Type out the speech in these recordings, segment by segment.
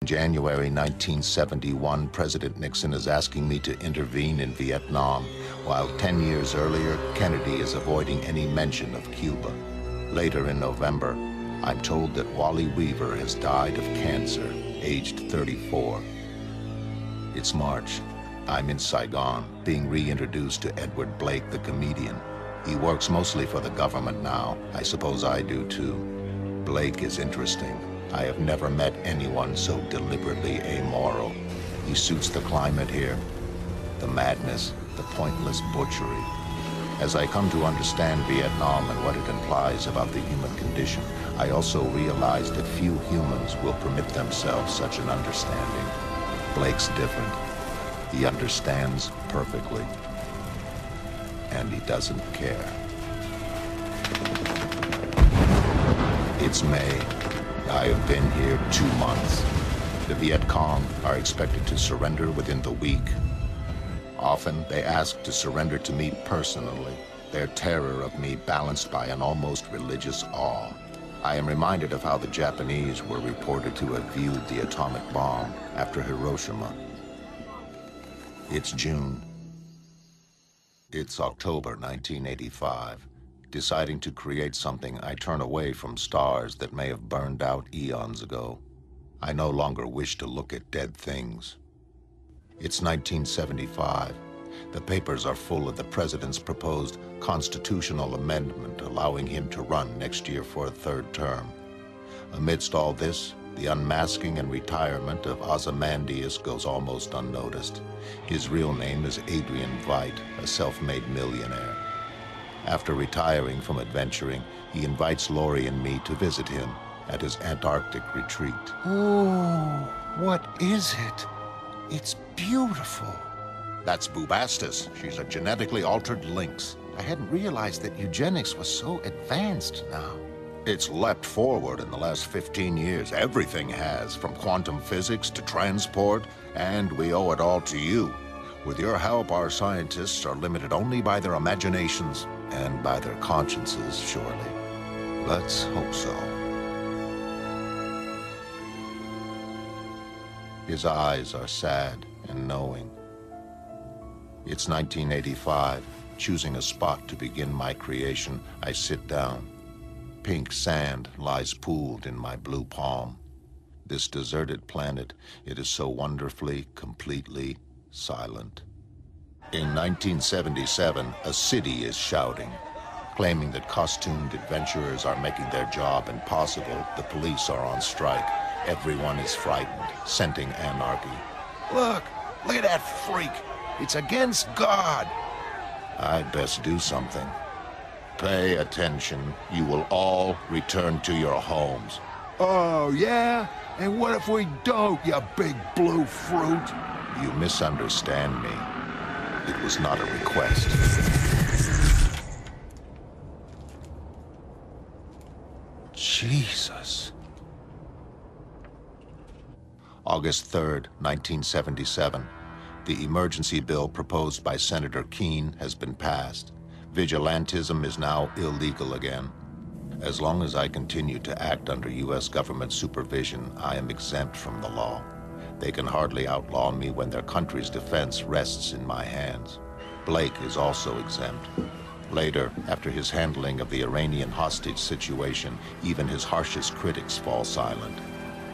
January 1971, President Nixon is asking me to intervene in Vietnam, while 10 years earlier, Kennedy is avoiding any mention of Cuba. Later in November, I'm told that Wally Weaver has died of cancer, aged 34. It's March. I'm in Saigon, being reintroduced to Edward Blake, the comedian. He works mostly for the government now. I suppose I do too. Blake is interesting. I have never met anyone so deliberately amoral. He suits the climate here, the madness, the pointless butchery. As I come to understand Vietnam and what it implies about the human condition, I also realize that few humans will permit themselves such an understanding. Blake's different. He understands perfectly. And he doesn't care. It's May. I have been here 2 months. The Viet Cong are expected to surrender within the week. Often, they ask to surrender to me personally, their terror of me balanced by an almost religious awe. I am reminded of how the Japanese were reported to have viewed the atomic bomb after Hiroshima. It's June. It's October 1985. Deciding to create something, I turn away from stars that may have burned out eons ago. I no longer wish to look at dead things. It's 1975. The papers are full of the president's proposed constitutional amendment allowing him to run next year for a third term. Amidst all this, the unmasking and retirement of Ozymandias goes almost unnoticed. His real name is Adrian Veidt, a self-made millionaire. After retiring from adventuring, he invites Laurie and me to visit him at his Antarctic retreat. Oh, what is it? It's beautiful. That's Bubastis. She's a genetically altered lynx. I hadn't realized that eugenics was so advanced now. It's leapt forward in the last 15 years. Everything has, from quantum physics to transport, and we owe it all to you. With your help, our scientists are limited only by their imaginations and by their consciences, surely. Let's hope so. His eyes are sad and knowing. It's 1985. Choosing a spot to begin my creation, I sit down. Pink sand lies pooled in my blue palm. This deserted planet, it is so wonderfully, completely silent. In 1977, a city is shouting. Claiming that costumed adventurers are making their job impossible, the police are on strike. Everyone is frightened, scenting anarchy. Look at that freak. It's against God. I'd best do something. Pay attention. You will all return to your homes. Oh, yeah? And what if we don't, you big blue fruit? You misunderstand me. It was not a request. Jesus. August 3rd, 1977. The emergency bill proposed by Senator Keene has been passed. Vigilantism is now illegal again. As long as I continue to act under U.S. government supervision, I am exempt from the law. They can hardly outlaw me when their country's defense rests in my hands. Blake is also exempt. Later, after his handling of the Iranian hostage situation, even his harshest critics fall silent.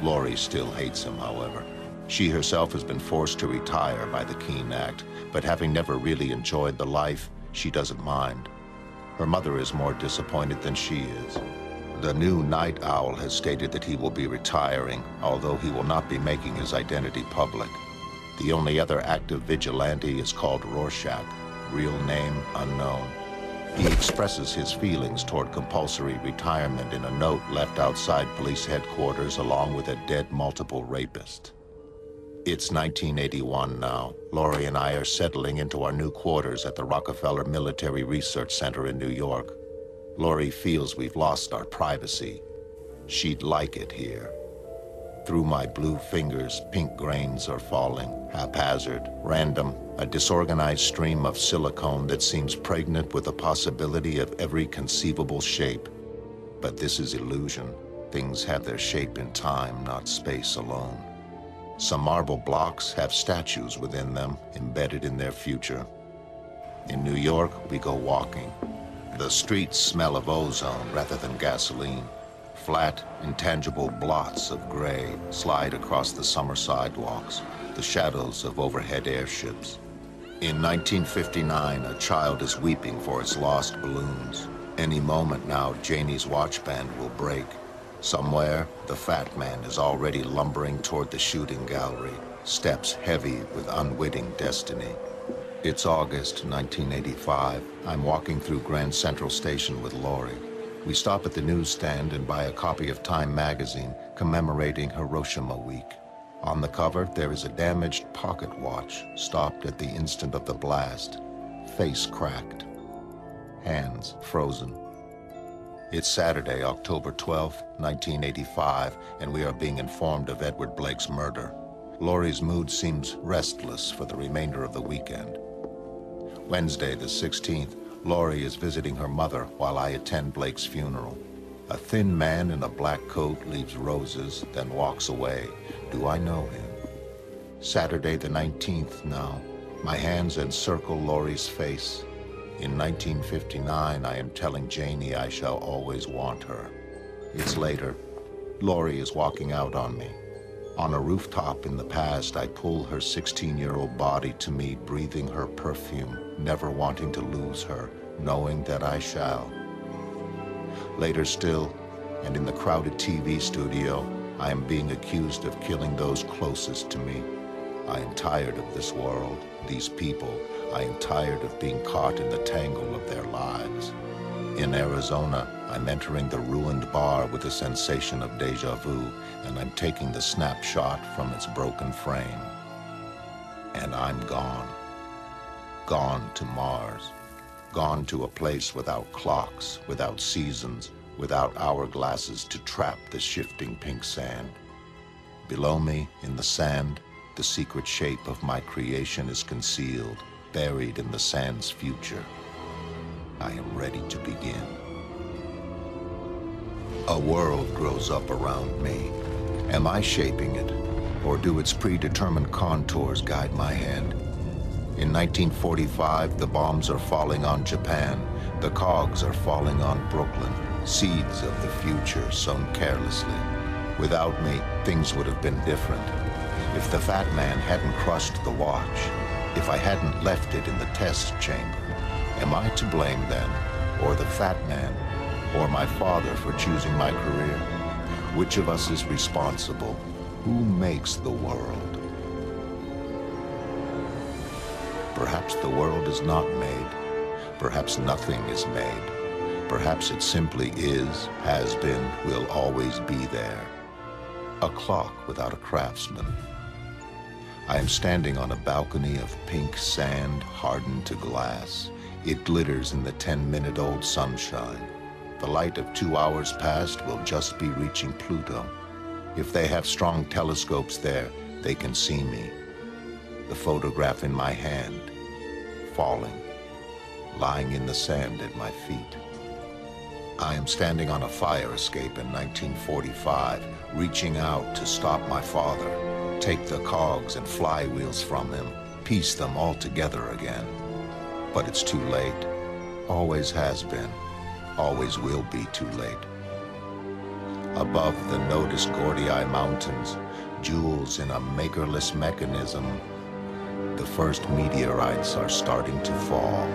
Laurie still hates him, however. She herself has been forced to retire by the Keene Act, but having never really enjoyed the life, she doesn't mind. Her mother is more disappointed than she is. The new night owl has stated that he will be retiring, although he will not be making his identity public. The only other active vigilante is called Rorschach, real name unknown. He expresses his feelings toward compulsory retirement in a note left outside police headquarters along with a dead multiple rapist. It's 1981 now. Laurie and I are settling into our new quarters at the Rockefeller Military Research Center in New York. Laurie feels we've lost our privacy. She'd like it here. Through my blue fingers, pink grains are falling, haphazard, random, a disorganized stream of silicone that seems pregnant with the possibility of every conceivable shape. But this is illusion. Things have their shape in time, not space alone. Some marble blocks have statues within them, embedded in their future. In New York, we go walking. The streets smell of ozone rather than gasoline. Flat, intangible blots of gray slide across the summer sidewalks, the shadows of overhead airships. In 1959, a child is weeping for its lost balloons. Any moment now, Janie's watch band will break. Somewhere, the fat man is already lumbering toward the shooting gallery, steps heavy with unwitting destiny. It's August 1985. I'm walking through Grand Central Station with Laurie. We stop at the newsstand and buy a copy of Time magazine commemorating Hiroshima Week. On the cover, there is a damaged pocket watch, stopped at the instant of the blast, face cracked, hands frozen. It's Saturday, October 12, 1985, and we are being informed of Edward Blake's murder. Laurie's mood seems restless for the remainder of the weekend. Wednesday, the 16th, Laurie is visiting her mother while I attend Blake's funeral. A thin man in a black coat leaves roses, then walks away. Do I know him? Saturday, the 19th now. My hands encircle Laurie's face. In 1959, I am telling Janie I shall always want her. It's later. Laurie is walking out on me. On a rooftop in the past, I pull her 16-year-old body to me, breathing her perfume, never wanting to lose her, knowing that I shall. Later still, and in the crowded TV studio, I am being accused of killing those closest to me. I am tired of this world, these people. I am tired of being caught in the tangle of their lives. In Arizona, I'm entering the ruined bar with a sensation of déjà vu, and I'm taking the snapshot from its broken frame. And I'm gone. Gone to Mars. Gone to a place without clocks, without seasons, without hourglasses to trap the shifting pink sand. Below me, in the sand, the secret shape of my creation is concealed, buried in the sand's future. I am ready to begin. A world grows up around me. Am I shaping it, or do its predetermined contours guide my hand? In 1945, the bombs are falling on Japan. The cogs are falling on Brooklyn, seeds of the future sown carelessly. Without me, things would have been different. If the fat man hadn't crushed the watch, if I hadn't left it in the test chamber, am I to blame then, or the fat man, or my father for choosing my career? Which of us is responsible? Who makes the world? Perhaps the world is not made. Perhaps nothing is made. Perhaps it simply is, has been, will always be there. A clock without a craftsman. I am standing on a balcony of pink sand hardened to glass. It glitters in the 10-minute-old sunshine. The light of 2 hours past will just be reaching Pluto. If they have strong telescopes there, they can see me. The photograph in my hand, falling, lying in the sand at my feet. I am standing on a fire escape in 1945, reaching out to stop my father, take the cogs and flywheels from him, piece them all together again. But it's too late. Always has been. Always will be too late. Above the Notus Gordiae Mountains, jewels in a makerless mechanism, the first meteorites are starting to fall.